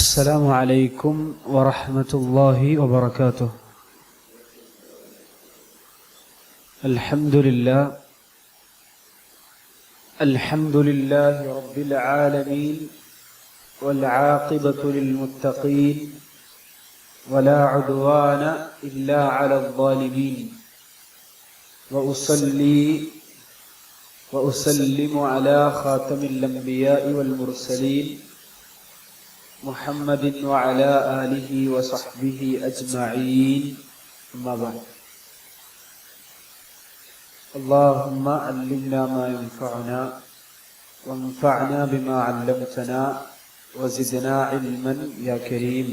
السلام عليكم ورحمة الله وبركاته. الحمد لله رب العالمين، والعاقبة للمتقين، ولا عدوان إلا على الظالمين، وأصلي وأسلم على خاتم الأنبياء والمرسلين محمد وعلى آله وصحبه أجمعين، أما بعد. اللهم علمنا ما ينفعنا وانفعنا بما علمتنا وزدنا علما يا كريم.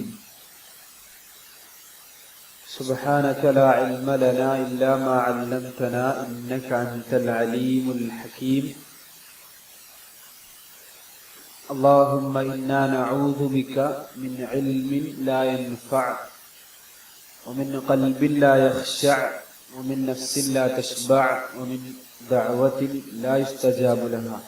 سبحانك لا علم لنا إلا ما علمتنا إنك أنت العليم الحكيم. اللهم إنا نعوذ بك من علم لا ينفع، ومن قلب لا يخشع، ومن نفس لا تشبع، ومن دعوة لا يستجاب لها.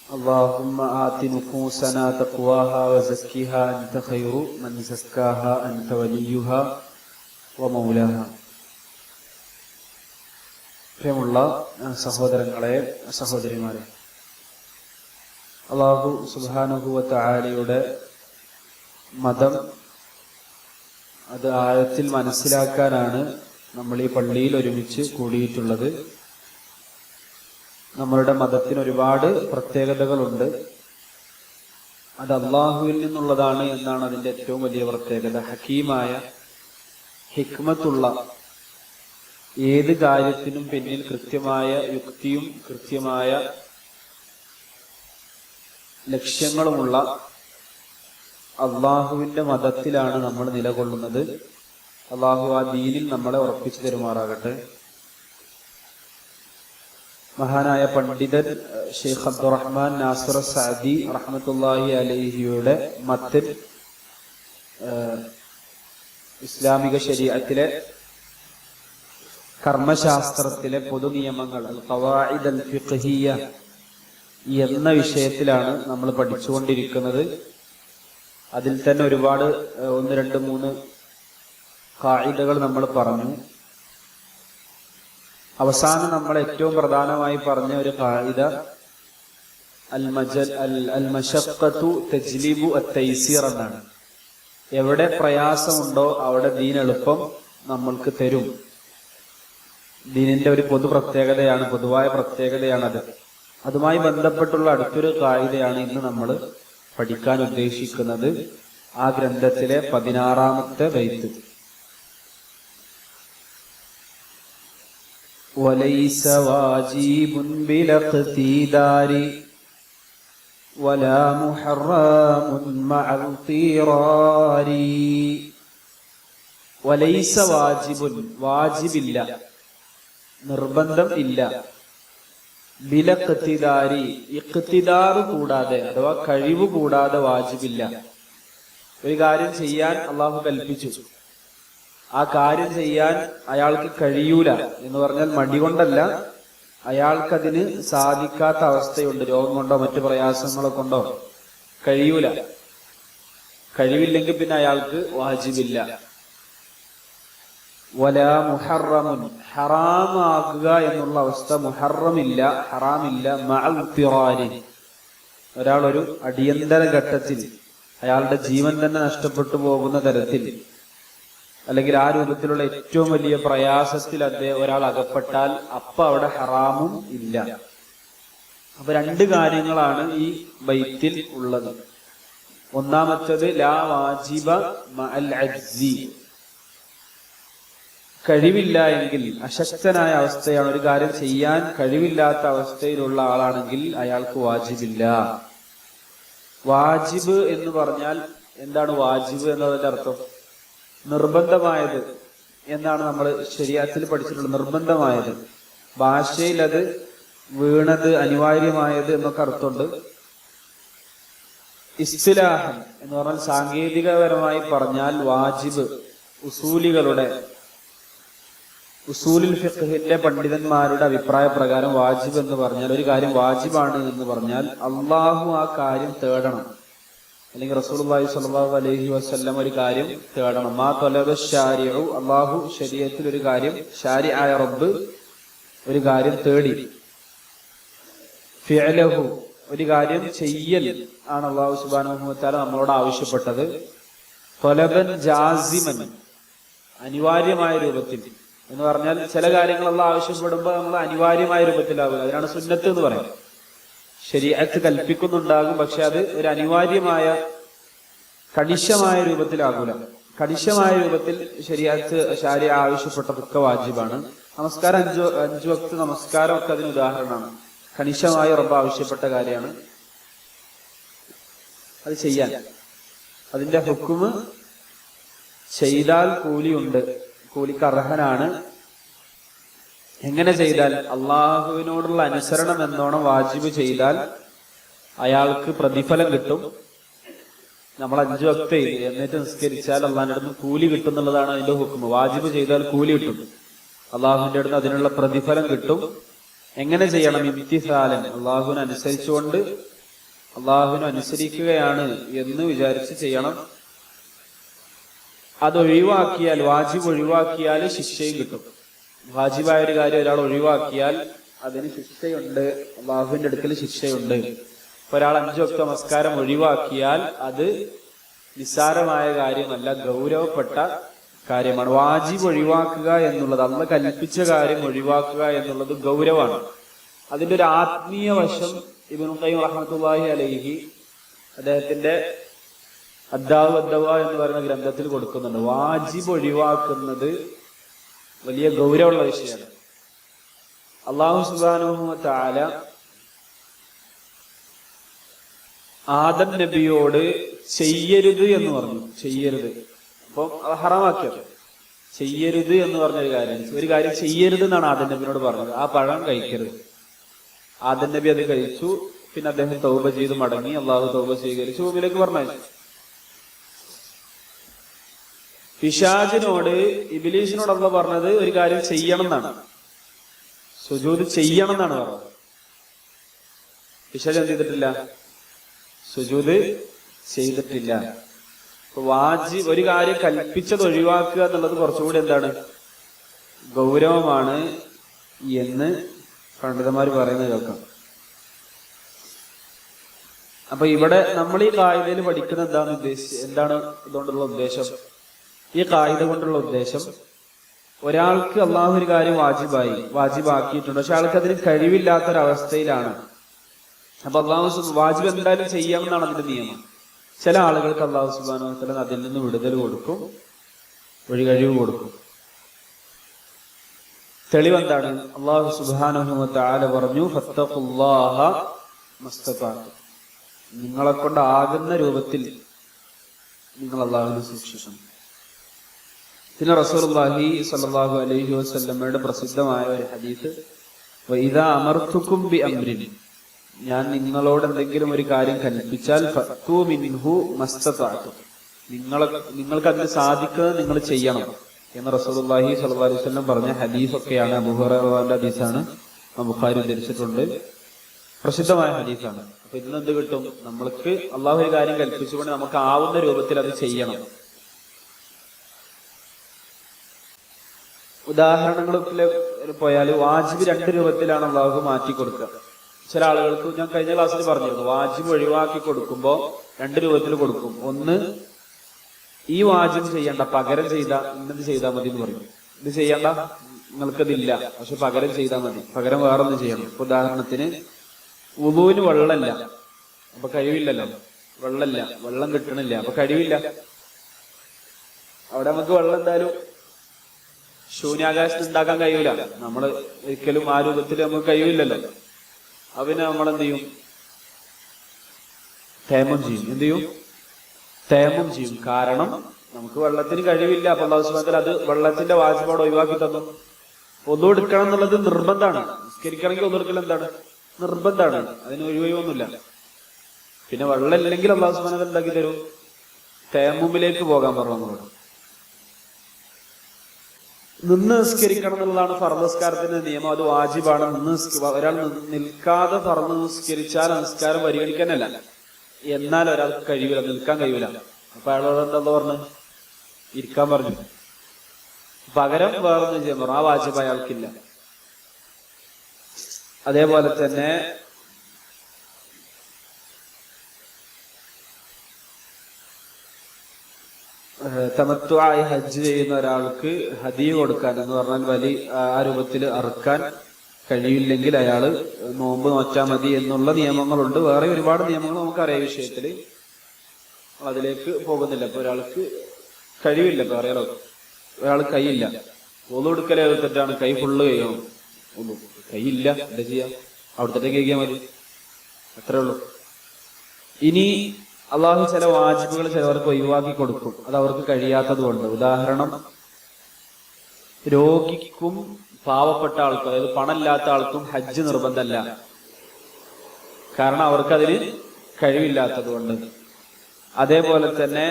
اللهم آت نفوسنا تقواها وزكها أنت خير من زكاها أنت وليها ومولاها. പ്രിയമുള്ള സഹോദരങ്ങളെ, സഹോദരിമാരെ, അല്ലാഹു സുബ്ഹാനഹു വ തആലയുടെ മതം അത് ആഴത്തിൽ മനസ്സിലാക്കാനാണ് നമ്മൾ ഈ പള്ളിയിൽ ഒരുമിച്ച് കൂടിയിട്ടുള്ളത്. നമ്മളുടെ മതത്തിന് ഒരുപാട് പ്രത്യേകതകളുണ്ട്. അത് അള്ളാഹുവിൽ നിന്നുള്ളതാണ് എന്നാണ് അതിൻ്റെ ഏറ്റവും വലിയ പ്രത്യേകത. ഹക്കീമായ, ഹിക്മത്തുള്ള, ഏത് കാര്യത്തിനും പിന്നിൽ കൃത്യമായ യുക്തിയും കൃത്യമായ ലക്ഷ്യങ്ങളുമുള്ള അള്ളാഹുവിന്റെ മതത്തിലാണ് നമ്മൾ നിലകൊള്ളുന്നത്. അള്ളാഹു ആ ദീനിൽ നമ്മളെ ഉറപ്പിച്ചു തരുമാറാകട്ടെ. മഹാനായ പണ്ഡിതൻ ഷെയ്ഖ് അബ്ദുറഹ്മാൻ നാസിർ സഅദി റഹ്മത്തുള്ളാഹി അലൈഹിയുടെ മത്തിൻ ഇസ്ലാമിക ശരീഅത്തിലെ കർമ്മശാസ്ത്രത്തിലെ പൊതുനിയമങ്ങൾ അൽ ഖവാഇദ് അൽ ഫിഖ്ഹിയ്യ എന്ന വിഷയത്തിലാണ് നമ്മൾ പഠിച്ചുകൊണ്ടിരിക്കുന്നത്. അതിൽ തന്നെ ഒരുപാട് 1, 2, 3 ഖാഇദകൾ നമ്മൾ പറഞ്ഞു. അവസാനം നമ്മൾ ഏറ്റവും പ്രധാനമായി പറഞ്ഞ ഒരു ഖാഇദ അൽ മശഖ്ഖതു തജ്ലിബു അത്തൈസീർ എന്നാണ്. എവിടെ പ്രയാസമുണ്ടോ അവിടെ ദീൻ എളുപ്പം നമ്മൾക്ക് തരും. ദീനിന്റെ ഒരു പൊതുവായ പ്രത്യേകതയാണത്. അതുമായി ബന്ധപ്പെട്ടുള്ള അടുത്തൊരു ഖാഇദയാണ് ഇന്ന് നമ്മൾ പഠിക്കാൻ ഉദ്ദേശിക്കുന്നത്. ആ ഗ്രന്ഥത്തിലെ 16-ാമത്തെ ബൈത്ത്. വലൈസ വാജിബുൻ ബിലഖ്തിദാരി വലാ മുഹറമുൻ മഅൽ ഖിറാരി. വലൈസ വാജിബുൻ, വാജിബില്ല, നിർബന്ധം ഇല്ല. ബിലഖ്തിദാരി, ഇഖ്തിദാർ കൂടാതെ അഥവാ കഴിവ് കൂടാതെ വാജിബില്ല. ഒരു കാര്യം ചെയ്യാൻ അള്ളാഹു കൽപ്പിച്ചു, ആ കാര്യം ചെയ്യാൻ അയാൾക്ക് കഴിയൂല എന്ന് പറഞ്ഞാൽ മടി കൊണ്ടല്ല, അയാൾക്കതിന് സാധിക്കാത്ത അവസ്ഥയുണ്ട്. രോഗം കൊണ്ടോ മറ്റു പ്രയാസങ്ങളോ കൊണ്ടോ കഴിയൂല. കഴിവില്ലെങ്കിൽ പിന്നെ അയാൾക്ക് വാജിബില്ല. വലാ മുഹറമുൻ, ഹറാമാകുക എന്നുള്ള അവസ്ഥ, മുഹറമില്ല, ഹറാമില്ല. മഅൽ ഖിറാരി, ഒരാൾ ഒരു അടിയന്തര ഘട്ടത്തിൽ അയാളുടെ ജീവൻ തന്നെ നഷ്ടപ്പെട്ടു പോകുന്ന തരത്തിൽ, അല്ലെങ്കിൽ ആ രൂപത്തിലുള്ള ഏറ്റവും വലിയ പ്രയാസത്തിൽ ഒരാൾ അകപ്പെട്ടാൽ അപ്പൊ അവിടെ ഹറാമും ഇല്ല. അപ്പൊ 2 കാര്യങ്ങളാണ് ഈ ബൈത്തിൽ ഉള്ളത്. ഒന്നാമത്തേത് ലാ വാജിബ മഅൽ അജ്സി, കഴിവില്ല എങ്കിൽ, അശക്തനായ അവസ്ഥയാണ്, ഒരു കാര്യം ചെയ്യാൻ കഴിവില്ലാത്ത അവസ്ഥയിലുള്ള ആളാണെങ്കിൽ അയാൾക്ക് വാജിബില്ല. വാജിബ് എന്ന് പറഞ്ഞാൽ എന്താണ്? വാജിബ് എന്നതിന്റെ അർത്ഥം നിർബന്ധമായത് എന്നാണ് നമ്മൾ ശരീഅത്തിൽ പഠിച്ചിട്ടുള്ളത്. നിർബന്ധമായത്, ഭാഷയിൽ അത് വീണത്, അനിവാര്യമായത് എന്നൊക്കെ അർത്ഥമുണ്ട്. ഇസ്തിലാഹൻ എന്ന് പറഞ്ഞാൽ സാങ്കേതികപരമായി പറഞ്ഞാൽ വാജിബ് ഉസൂലികളുടെ ഉസൂലുൽ ഫിഖ്ഹിന്റെ പണ്ഡിതന്മാരുടെ അഭിപ്രായ പ്രകാരം വാജിബ് എന്ന് പറഞ്ഞാൽ, ഒരു കാര്യം വാജിബാണ് എന്ന് പറഞ്ഞാൽ അള്ളാഹു ആ കാര്യം തേടണം, അല്ലെങ്കിൽ റസൂലുള്ളാഹി സ്വല്ലല്ലാഹു അലൈഹി വസല്ലം ഒരു കാര്യം തേടണം. മാ തലബ ശാരിഉ, അള്ളാഹു ശരീഅത്തിൽ ഒരു കാര്യം, ശാരിആയ റബ്ബ് ഒരു കാര്യം തേടി. ഫിഅലഹു, ഒരു കാര്യം ചെയ്യൽ ആണ് അള്ളാഹു സുബ്ഹാനഹു വ തആല നമ്മളോട് ആവശ്യപ്പെട്ടത്. തലബൻ ജാസിമൻ, അനിവാര്യമായ രൂപത്തിൽ എന്ന് പറഞ്ഞാൽ ചില കാര്യങ്ങൾ അള്ളാഹു ആവശ്യപ്പെടുമ്പോൾ നമ്മൾ അനിവാര്യമായ രൂപത്തിലാവുക, അതിനാണ് സുന്നത്ത് എന്ന് പറയുന്നത്. ശരീഅത്ത് കൽപ്പിക്കുന്നുണ്ടാകും, പക്ഷെ അത് ഒരു അനിവാര്യമായ കണിശമായ രൂപത്തിലാകൂല. കണിശമായ രൂപത്തിൽ ശരീഅത്ത് ആവശ്യപ്പെട്ടതൊക്കെ വാജിബാണ്. നമസ്കാരം അഞ്ചു വക്ത് നമസ്കാരം ഒക്കെ അതിന് ഉദാഹരണമാണ്. കണിശമായി റബ്ബ് ആവശ്യപ്പെട്ട കാര്യമാണ്, അത് ചെയ്യാൻ. അതിന്റെ ഹുക്മ് ചെയ്താൽ കൂലിയുണ്ട്, കൂലിക്ക് അർഹനാണ്. എങ്ങനെ ചെയ്താൽ? അള്ളാഹുവിനോടുള്ള അനുസരണം എന്നോണം വാജിബ് ചെയ്താൽ അയാൾക്ക് പ്രതിഫലം കിട്ടും. നമ്മൾ 5 വക്ത് എന്നിട്ട് നിസ്കരിച്ചാൽ അള്ളാഹിന്റെ അടുത്ത് കൂലി കിട്ടും എന്നുള്ളതാണ് അതിന്റെ ഹുക്മ്. വാജിബ് ചെയ്താൽ കൂലി കിട്ടും, അള്ളാഹുവിന്റെ അടുത്ത് അതിനുള്ള പ്രതിഫലം കിട്ടും. എങ്ങനെ ചെയ്യണം? ഇംതിസാലൻ, അള്ളാഹുവിനെ അനുസരിച്ചുകൊണ്ട്, അള്ളാഹുവിനെ അനുസരിക്കുകയാണ് എന്ന് വിചാരിച്ച് ചെയ്യണം. അതൊഴിവാക്കിയാൽ, വാജിബ് ഒഴിവാക്കിയാൽ ശിക്ഷയും കിട്ടും. വാജിബായ ഒരു കാര്യം ഒരാൾ ഒഴിവാക്കിയാൽ അതിന് ശിക്ഷയുണ്ട്, അള്ളാഹുവിന്റെ അടുക്കൽ ശിക്ഷയുണ്ട്. ഒരാൾ 5 വക്ത് നമസ്കാരം ഒഴിവാക്കിയാൽ അത് നിസ്സാരമായ കാര്യമല്ല, ഗൗരവപ്പെട്ട കാര്യമാണ്. വാജിബ് ഒഴിവാക്കുക എന്നുള്ളത്, അള്ളാഹ് കൽപ്പിച്ച കാര്യം ഒഴിവാക്കുക എന്നുള്ളത് ഗൗരവമാണ്. അതിന്റെ ഒരു ആത്മീയ വശം ഇബ്നു ഖയ്യിം റഹ്മത്തുള്ളാഹി അലൈഹി അദ്ദേഹത്തിന്റെ അദ്ദാവ് അദ്ദവ എന്ന് പറയുന്ന ഗ്രന്ഥത്തിൽ കൊടുക്കുന്നുണ്ട്. വാജിബ് ഒഴിവാക്കുന്നത് വലിയ ഗൗരവമുള്ള വിഷയമാണ്. അല്ലാഹു സുബ്ഹാനഹു വ തആല ആദം നബിയോട് ചെയ്യരുത് എന്ന് പറഞ്ഞു. ചെയ്യരുത്, അപ്പം അത് ഹറാമാക്കിയത്. ചെയ്യരുത് എന്ന് പറഞ്ഞൊരു കാര്യം ചെയ്യരുത് എന്നാണ് ആദം നബിയോട് പറഞ്ഞത്. ആ പഴം കഴിക്കരുത്. ആദം നബി അത് കഴിച്ചു. പിന്നെ അദ്ദേഹം തൗബ ചെയ്ത് മടങ്ങി. അള്ളാഹു തൗബ സ്വീകരിച്ചു, ഭൂമിയിലേക്ക് പറഞ്ഞു. പിശാചിനോട്, ഇബ്ലീസിനോട് അള്ളാഹ് പറഞ്ഞത് ഒരു കാര്യം ചെയ്യണം എന്നാണ്, സുജൂദ് ചെയ്യണം എന്നാണ് പറഞ്ഞത്. പിശാച് എന്ത് ചെയ്തിട്ടില്ല? സുജൂദ് ചെയ്തിട്ടില്ല. വാജിബ്, ഒരു കാര്യം കൽപ്പിച്ചത് ഒഴിവാക്കുക എന്നുള്ളത് കുറച്ചുകൂടി എന്താണ്, ഗൗരവമാണ് എന്ന് പണ്ഡിതന്മാർ പറയുന്നത് കേൾക്കാം. അപ്പൊ ഇവിടെ നമ്മൾ ഈ കായികയിൽ പഠിക്കുന്ന എന്താണ് ഇതുകൊണ്ടുള്ള ഉദ്ദേശം? ഈ കായിക കൊണ്ടുള്ള ഉദ്ദേശം, ഒരാൾക്ക് അള്ളാഹു ഒരു കാര്യം വാജിബാക്കിയിട്ടുണ്ട്, പക്ഷെ ആൾക്ക് അതിന് കഴിവില്ലാത്തൊരവസ്ഥയിലാണ്. അപ്പൊ അള്ളാഹു വാജിബ് എന്തായാലും ചെയ്യാമെന്നാണ് അതിന്റെ നിയമം. ചില ആളുകൾക്ക് അള്ളാഹു സുബ്ഹാനഹു വ തആല അതിൽ നിന്ന് വിടുതൽ കൊടുക്കും, ഒഴികഴിവ് കൊടുക്കും. തെളിവെന്താണ്? അള്ളാഹു സുബ്ഹാനഹു വ തആല പറഞ്ഞു, ഫത്തഖുല്ലാഹ മസ്തതഅതും, നിങ്ങളെ കൊണ്ടാകുന്ന രൂപത്തിൽ നിങ്ങൾ അള്ളാഹുവിനെ സൂക്ഷിക്കണം. പിന്നെ റസൂലുള്ളാഹി സ്വല്ലല്ലാഹു അലൈഹി വസല്ലമയുടെ പ്രസിദ്ധമായ ഒരു ഹദീസ്, വഇദാ അമർതുകും ബിഅംരിൻ, ഞാൻ നിങ്ങളോട് എന്തെങ്കിലും ഒരു കാര്യം കൽപ്പിച്ചാൽ ഫഅ്തു മിൻഹു മസ്തതഅതും, നിങ്ങൾക്ക് അതിന് സാധിക്കുന്നത് നിങ്ങൾ ചെയ്യണം എന്ന് റസൂലുള്ളാഹി സ്വല്ലല്ലാഹു അലൈഹി വസല്ലം പറഞ്ഞ ഹദീസൊക്കെയാണ്. അബൂ ഹുറൈറയുടെ ഹദീസാണ്, ബുഖാരി ഉദ്ധരിച്ചിട്ടുണ്ട്, പ്രസിദ്ധമായ ഹദീസാണ്. അപ്പൊ ഇതിന് എന്ത് കിട്ടും? നമ്മൾക്ക് അള്ളാഹു ഒരു കാര്യം കൽപ്പിച്ചുകൊണ്ട് നമുക്ക് ആവുന്ന രൂപത്തിൽ അത് ചെയ്യണം. ഉദാഹരണങ്ങളിൽ പോയാൽ വാജിബ് 2 രൂപത്തിലാണ് അള്ളാഹു മാറ്റി കൊടുക്കുക. ചില ആളുകൾക്ക്, ഞാൻ കഴിഞ്ഞ ക്ലാസ്സിൽ പറഞ്ഞിരുന്നു, വാജിബ് ഒഴിവാക്കി കൊടുക്കുമ്പോൾ 2 രൂപത്തിൽ കൊടുക്കും. ഒന്ന്, ഈ വാജിബ് ചെയ്യണ്ട, പകരം ഇന്നത് ചെയ്താൽ മതി എന്ന് പറയും. ഇത് ചെയ്യണ്ട, നിങ്ങൾക്കതില്ല, പക്ഷെ പകരം ചെയ്താൽ മതി, പകരം വേറൊന്നും ചെയ്യണം. ഉദാഹരണത്തിന് വുളൂവിന് വെള്ളമില്ല, അപ്പൊ കഴിവില്ലല്ലോ, വെള്ളം കിട്ടണില്ല, അപ്പൊ കഴിവില്ല. അവിടെ നമുക്ക് വെള്ളം എന്തായാലും ശൂന്യാകാശത്ത് ഉണ്ടാക്കാൻ കഴിയൂല, നമ്മള് ഒരിക്കലും ആ രൂപത്തിൽ നമുക്ക് കഴിവില്ലല്ലോ. അവന് നമ്മളെന്ത് ചെയ്യും? തേമം ചെയ്യും. തേമം ചെയ്യും. കാരണം നമുക്ക് വെള്ളത്തിന് കഴിവില്ല. അപ്പൊ അല്ലാഹു സുബ്ഹാനഹു വ തആല അത് വെള്ളത്തിന്റെ വാജിബോട് ഒഴിവാക്കി തന്നു. ഒന്നു എടുക്കണം എന്നുള്ളത് നിർബന്ധമാണ്. നിസ്കരിക്കണമെങ്കിൽ ഒന്നു എടുക്കൽ എന്താണ്? നിർബന്ധമാണ്. അതിന് ഒഴിവൊന്നുമില്ല. പിന്നെ വെള്ളം ഇല്ലെങ്കിൽ അല്ലാഹു സുബ്ഹാനഹു വ തആല ഉണ്ടാക്കി തരും, തേമുമിലേക്ക് പോകാൻ പറഞ്ഞു. നിന്ന് നിസ്കരിക്കണം എന്നുള്ളതാണ് ഫർദ് നിസ്കാരത്തിന്റെ നിയമം. അത് വാജിബാണ്. ഒരാൾ നിൽക്കാതെ ഫർദ് നിസ്കരിച്ചാൽ നമസ്കാരം പരിഗണിക്കാനല്ല. എന്നാൽ ഒരാൾക്ക് കഴിയൂല, നിൽക്കാൻ കഴിയൂല. അപ്പൊ അയാളോട് എന്താ പറഞ്ഞു? ഇരിക്കാൻ പറഞ്ഞു. പകരം വേറൊന്നും ചെയ്യാൻ പറഞ്ഞു. ആ വാജിബ് അയാൾക്കില്ല. അതേപോലെ തന്നെ തമത്വമായി ഹജ്ജ് ചെയ്യുന്ന ഒരാൾക്ക് ഹദിയ കൊടുക്കാൻ എന്ന് പറഞ്ഞാൽ വലി ആ രൂപത്തിൽ അറുക്കാൻ കഴിയില്ലെങ്കിൽ അയാള് നോമ്പ് നോറ്റാൽ മതി എന്നുള്ള നിയമങ്ങളുണ്ട്. വേറെ ഒരുപാട് നിയമങ്ങൾ നമുക്കറിയാം വിഷയത്തില്. അതിലേക്ക് പോകുന്നില്ല. ഇപ്പൊ ഒരാൾക്ക് കഴിവില്ല, ഇപ്പൊ അറിയാലോ, ഒരാൾ കൈയില്ല, ഒന്നു കൊടുക്കലേ തെറ്റാണ്. കൈ ഫുള്ള് കഴിയണം. കൈയില്ല, എന്താ ചെയ്യാ? അവിടുത്തെ കഴിക്കാൻ മതി, അത്രേ ഉള്ളൂ. ഇനി അള്ളാഹു ചില വാജിബുകൾ ചിലവർക്ക് ഒഴിവാക്കി കൊടുക്കും, അത് അവർക്ക് കഴിയാത്തത് കൊണ്ട്. ഉദാഹരണം, രോഗിക്കും പാവപ്പെട്ട ആൾക്കും, അതായത് പണമില്ലാത്ത ആൾക്കും ഹജ്ജ് നിർബന്ധമല്ല. കാരണം അവർക്കതിന് കഴിവില്ലാത്തത് കൊണ്ട്. അതേപോലെ തന്നെ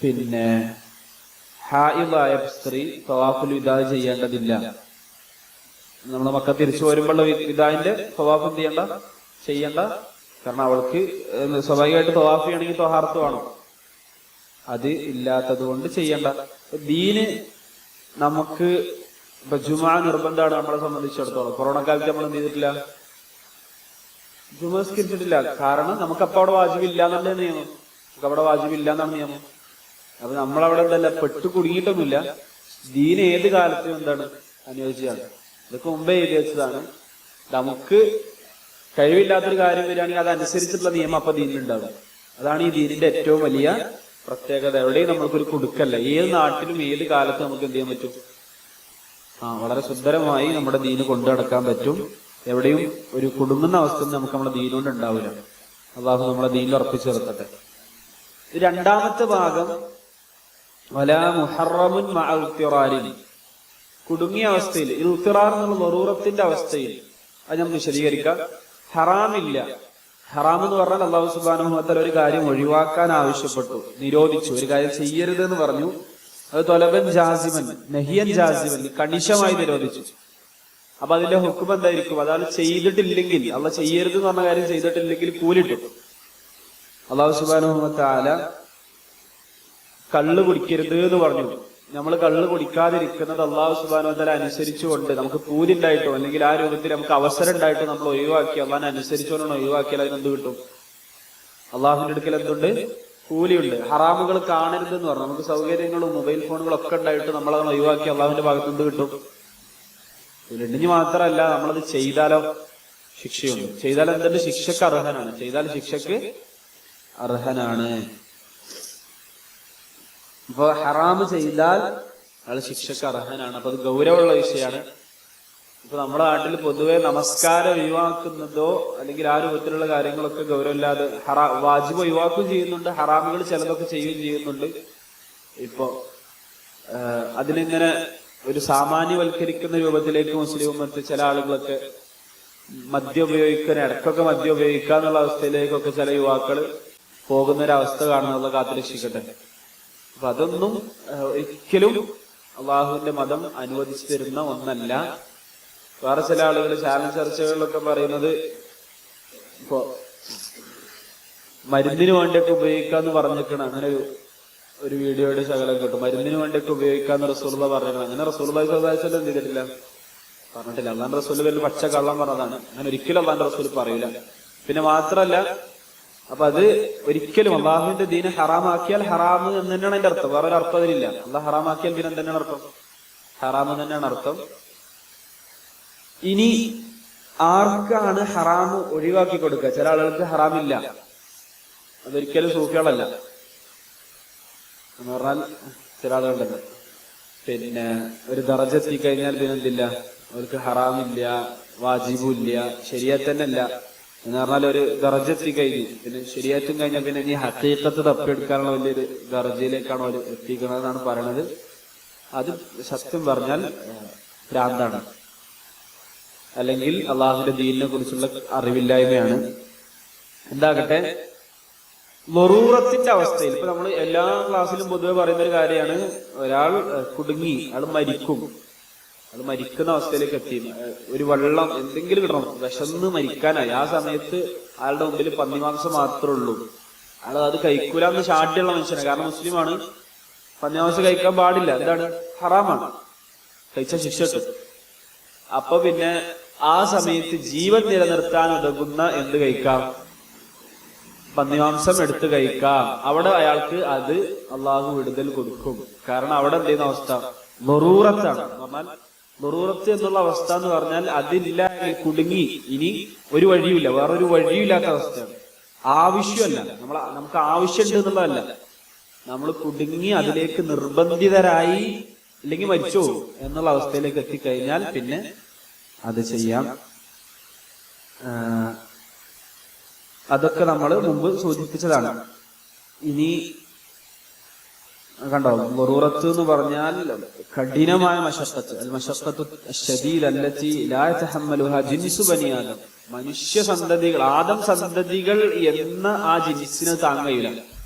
പിന്നെ ഹായിദായ സ്ത്രീ തവാഫുൽ വിദാ ചെയ്യേണ്ടതില്ല. നമ്മൾ മക്ക തിരിച്ചു വരുമ്പോൾ വിദാന്റെ തവാഫ് ചെയ്യണ്ട. കാരണം അവൾക്ക് സ്വാഭാവികമായിട്ട് തവാഫ് ചെയ്യണമെങ്കിൽ ത്വഹാറത്ത് വേണം. അത് ഇല്ലാത്തത് കൊണ്ട് ചെയ്യണ്ട. ദീന് നമുക്ക് ഇപ്പൊ ജുമാ നിർബന്ധമാണ് നമ്മളെ സംബന്ധിച്ചിടത്തോളം. കൊറോണ കാലത്ത് നമ്മൾ എന്ത് ചെയ്തിട്ടില്ല? ജുമാ സ്കരിച്ചിട്ടില്ല. കാരണം നമുക്ക് അപ്പൊ അവിടെ വാജിബില്ല എന്നല്ലേ നിയമം. നമുക്ക് അവിടെ വാജിബില്ല എന്നാണ് നിയമം. അപ്പൊ നമ്മളവിടെ എന്തല്ല പെട്ടു കുടുങ്ങിയിട്ടൊന്നുമില്ല. ദീന് ഏത് കാലത്തും എന്താണ് അനുയോജ്യമാണ്. ഇതൊക്കെ മുമ്പേ എഴുതി വെച്ചതാണ്. നമുക്ക് കഴിവില്ലാത്തൊരു കാര്യം വരികയാണെങ്കിൽ അതനുസരിച്ചിട്ടുള്ള നിയമം അപ്പൊ ദീനിലുണ്ടാവും. അതാണ് ഈ ദീനിന്റെ ഏറ്റവും വലിയ പ്രത്യേകത. എവിടെയും നമ്മൾക്കൊരു കുടുക്കല്ല. ഏത് നാട്ടിലും ഏത് കാലത്തും നമുക്ക് എന്ത് ചെയ്യാൻ പറ്റും? വളരെ സുന്ദരമായി നമ്മുടെ ദീന് കൊണ്ടു നടക്കാൻ പറ്റും. എവിടെയും ഒരു കുടുങ്ങുന്ന അവസ്ഥ നമുക്ക് നമ്മുടെ ദീനുകൊണ്ട് ഉണ്ടാവില്ല. അള്ളാഹു നമ്മളെ ദീനിൽ ഉറപ്പിച്ചു നിർത്തട്ടെ. രണ്ടാമത്തെ ഭാഗം വലാ മുഹറമുൻ മഅ ഇൽത്തിറാരിൻ, കുടുങ്ങിയ അവസ്ഥയിൽ, ഇൽത്തിറാർ എന്നുള്ള ദറൂറത്തിന്റെ അവസ്ഥയിൽ. അത് നമുക്ക് വിശദീകരിക്കാം. ഹറാമില്ല. ഹറാം എന്ന് പറഞ്ഞാൽ അല്ലാഹു സുബ്ഹാനഹു വ തആല ഒരു കാര്യം ഒഴിവാക്കാൻ ആവശ്യപ്പെട്ടു, നിരോധിച്ചു. ഒരു കാര്യം ചെയ്യരുത് എന്ന് പറഞ്ഞു. അത് തൊലബൻ ജാസിമൻ നഹിയൻ ജാസിമൻ, കണിശമായി നിരോധിച്ചു. അപ്പൊ അതിന്റെ ഹുക്ം എന്തായിരിക്കും? അതാണ് ചെയ്തിട്ടില്ലെങ്കിൽ, അള്ളാഹ് ചെയ്യരുത് എന്ന് പറഞ്ഞ കാര്യം ചെയ്തിട്ടില്ലെങ്കിൽ കൂലിട്ടു. അല്ലാഹു സുബ്ഹാനഹു വ തആല കള്ള് കുടിക്കരുത് എന്ന് പറഞ്ഞു. നമ്മൾ കള്ള് കുടിക്കാതിരിക്കുന്നത് അല്ലാഹു സുബ്ഹാനഹു വ തആല അനുസരിച്ചുകൊണ്ട് നമുക്ക് കൂലിണ്ടായിട്ടോ അല്ലെങ്കിൽ ആ രൂപത്തിൽ നമുക്ക് അവസരം ഉണ്ടായിട്ടോ നമ്മൾ ഒഴിവാക്കി, അള്ളാഹിനെ അനുസരിച്ചുകൊണ്ടാണ് ഒഴിവാക്കിയാൽ അതിനെന്ത് കിട്ടും? അള്ളാഹുവിന്റെ അടുക്കൽ എന്തുണ്ട്? കൂലിയുണ്ട്. ഹറാമുകൾ കാണരുത് എന്ന് പറഞ്ഞു. നമുക്ക് സൗകര്യങ്ങളും മൊബൈൽ ഫോണുകളും ഒക്കെ ഉണ്ടായിട്ട് നമ്മളത് ഒഴിവാക്കി, അള്ളാഹുവിന്റെ ഭാഗത്ത് എന്ത് കിട്ടും? ഇനി മാത്രമല്ല, നമ്മളത് ചെയ്താലോ ശിക്ഷയുണ്ട്. ചെയ്താൽ എന്തുണ്ട്? ശിക്ഷക്ക് അർഹനാണ്. ചെയ്താൽ ശിക്ഷക്ക് അർഹനാണ്. ഇപ്പൊ ഹറാമ് ചെയ്താൽ അയാൾ ശിക്ഷക്ക് അർഹനാണ്. അപ്പൊ അത് ഗൗരവമുള്ള വിഷയമാണ്. ഇപ്പൊ നമ്മുടെ നാട്ടിൽ പൊതുവെ നമസ്കാരം ഒഴിവാക്കുന്നതോ അല്ലെങ്കിൽ ആ രൂപത്തിലുള്ള കാര്യങ്ങളൊക്കെ ഗൗരവമില്ലാതെ വാജിബ് ഒഴിവാക്കുകയും ചെയ്യുന്നുണ്ട്, ഹറാമുകൾ ചിലതൊക്കെ ചെയ്യുകയും ചെയ്യുന്നുണ്ട്. ഇപ്പൊ അതിനിങ്ങനെ ഒരു സാമാന്യവൽക്കരിക്കുന്ന രൂപത്തിലേക്ക് മുസ്ലിം മറ്റ് ചില ആളുകളൊക്കെ മദ്യം ഉപയോഗിക്കാൻ, ഇടക്കൊക്കെ മദ്യം ഉപയോഗിക്കാന്നുള്ള അവസ്ഥയിലേക്കൊക്കെ ചില യുവാക്കൾ പോകുന്നൊരവസ്ഥ കാണുന്നത് കാത്തുരക്ഷിക്കട്ടെ. അപ്പൊ അതൊന്നും ഒരിക്കലും അള്ളാഹുവിന്റെ മതം അനുവദിച്ചു തരുന്ന ഒന്നല്ല. വേറെ ചില ആളുകൾ ചാനൽ ചർച്ചകളിലൊക്കെ പറയുന്നത് ഇപ്പൊ മരുന്നിന് വേണ്ടിയൊക്കെ ഉപയോഗിക്കാന്ന് പറഞ്ഞിരിക്കണം. അങ്ങനെ ഒരു വീഡിയോയുടെ ശകലം കിട്ടും. മരുന്നിന് വേണ്ടിയൊക്കെ ഉപയോഗിക്കാന്ന് റസൂലുള്ളാഹി പറഞ്ഞിരിക്കണം. അങ്ങനെ റസൂലുള്ളാഹി സ്വല്ലല്ലാഹു അലൈഹി വസല്ലം എന്ത് ചെയ്തിട്ടില്ല? പറഞ്ഞിട്ടില്ല. അള്ളാന്റെ റസൂൽ വലിയ പച്ച കള്ളം പറഞ്ഞതാണ്. അങ്ങനെ ഒരിക്കലും അള്ളാന്റെ റസൂൽ പറയൂല. പിന്നെ മാത്രല്ല, അപ്പൊ അത് ഒരിക്കലും അള്ളാഹുവിന്റെ ദീനെ ഹറാമാക്കിയാൽ ഹറാമ് എന്ന് തന്നെയാണ് അതിന്റെ അർത്ഥം. വേറെ ഒരു അർത്ഥം അതിലില്ല. അള്ളാഹ് ഹറാമാക്കിയാൽ പിന്നെ എന്താണ് അർത്ഥം? ഹറാമ് തന്നെയാണ് അർത്ഥം. ഇനി ആർക്കാണ് ഹറാമ് ഒഴിവാക്കി കൊടുക്കുക? ചില ആളുകൾക്ക് ഹറാമില്ല. അതൊരിക്കലും സൂഫികളല്ല എന്ന് പറഞ്ഞാൽ ചില ആളുകളുണ്ടല്ലോ, പിന്നെ ഒരു ദറജെത്തി കഴിഞ്ഞാൽ പിന്നെ എന്തില്ല, അവർക്ക് ഹറാമില്ല, വാജിബും ഇല്ല, ശരിയത്ത് തന്നെ അല്ല എന്ന് പറഞ്ഞാൽ ഒരു ദറജെത്തി കഴിഞ്ഞു. പിന്നെ ശരിയത്തും കഴിഞ്ഞാൽ പിന്നെ ഇനി ഹഖീഖത്ത് തപ്പിയെടുക്കാനുള്ള വലിയൊരു ദറജയിലേക്കാണ് അവർ എത്തിക്കണമെന്നാണ് പറയണത്. അത് സത്യം പറഞ്ഞാൽ ഭ്രാന്താണ്, അല്ലെങ്കിൽ അള്ളാഹുവിന്റെ ദീനിനെ കുറിച്ചുള്ള അറിവില്ലായ്മയാണ്. എന്താകട്ടെ, ലറൂറത്തിന്റെ അവസ്ഥയിൽ ഇപ്പൊ നമ്മൾ എല്ലാ ക്ലാസ്സിലും പൊതുവെ പറയുന്ന ഒരു കാര്യമാണ്, ഒരാൾ കുടുങ്ങി, അയാൾ മരിക്കും, അത് മരിക്കുന്ന അവസ്ഥയിലേക്ക് എത്തി, ഒരു വെള്ളം എന്തെങ്കിലും കിട്ടണം, വിശന്ന് മരിക്കാനായി. ആ സമയത്ത് അയാളുടെ മുമ്പിൽ പന്നിമാംസം മാത്രമേ ഉള്ളൂ, അയാൾ അത് കഴിക്കൂലെന്ന് ഷാഠ്യമുള്ള മനുഷ്യനാണ്. കാരണം മുസ്ലിമാണ്, പന്നിമാംസം കഴിക്കാൻ പാടില്ല, എന്താണ്, ഹറാമാണ്, കഴിച്ച ശിക്ഷ കിട്ടും. അപ്പൊ പിന്നെ ആ സമയത്ത് ജീവൻ നിലനിർത്താൻ ഉതകുന്ന എന്ത് കഴിക്കാം, പന്നിമാംസം എടുത്ത് കഴിക്കാം. അവിടെ അയാൾക്ക് അത് അള്ളാഹു വിടുതൽ കൊടുക്കും. കാരണം അവിടെ എന്ത് ചെയ്യുന്ന അവസ്ഥ, ലറൂറത്താണ്. പറഞ്ഞാൽ ലറൂറത്ത് എന്നുള്ള അവസ്ഥ എന്ന് പറഞ്ഞാൽ അതില്ല, കുടുങ്ങി, ഇനി ഒരു വഴിയുമില്ല, വേറൊരു വഴിയില്ലാത്ത അവസ്ഥയാണ്. ആവശ്യമല്ല, നമുക്ക് ആവശ്യമുണ്ട് എന്നുള്ളതല്ല, നമ്മൾ കുടുങ്ങി അതിലേക്ക് നിർബന്ധിതരായി, ഇല്ലെങ്കിൽ മരിച്ചു എന്നുള്ള അവസ്ഥയിലേക്ക് എത്തിക്കഴിഞ്ഞാൽ പിന്നെ അത് ചെയ്യാം. അതൊക്കെ നമ്മൾ മുമ്പ് സൂചിപ്പിച്ചതാണ്. ഇനി കണ്ടോ, ലറൂറത്ത് എന്ന് പറഞ്ഞാൽ കഠിനമായ മശഖത്ത്, അൽ മശഖത്തു അശ്ശദീദ അല്ലതി ലാ യതഹമ്മലുഹാ ജിൻസു ബനി ആദം. മനുഷ്യ സന്തതികൾ, ആദം സന്തതികൾ എന്ന ആ ജിൻസിന് താങ്ങയില്ല.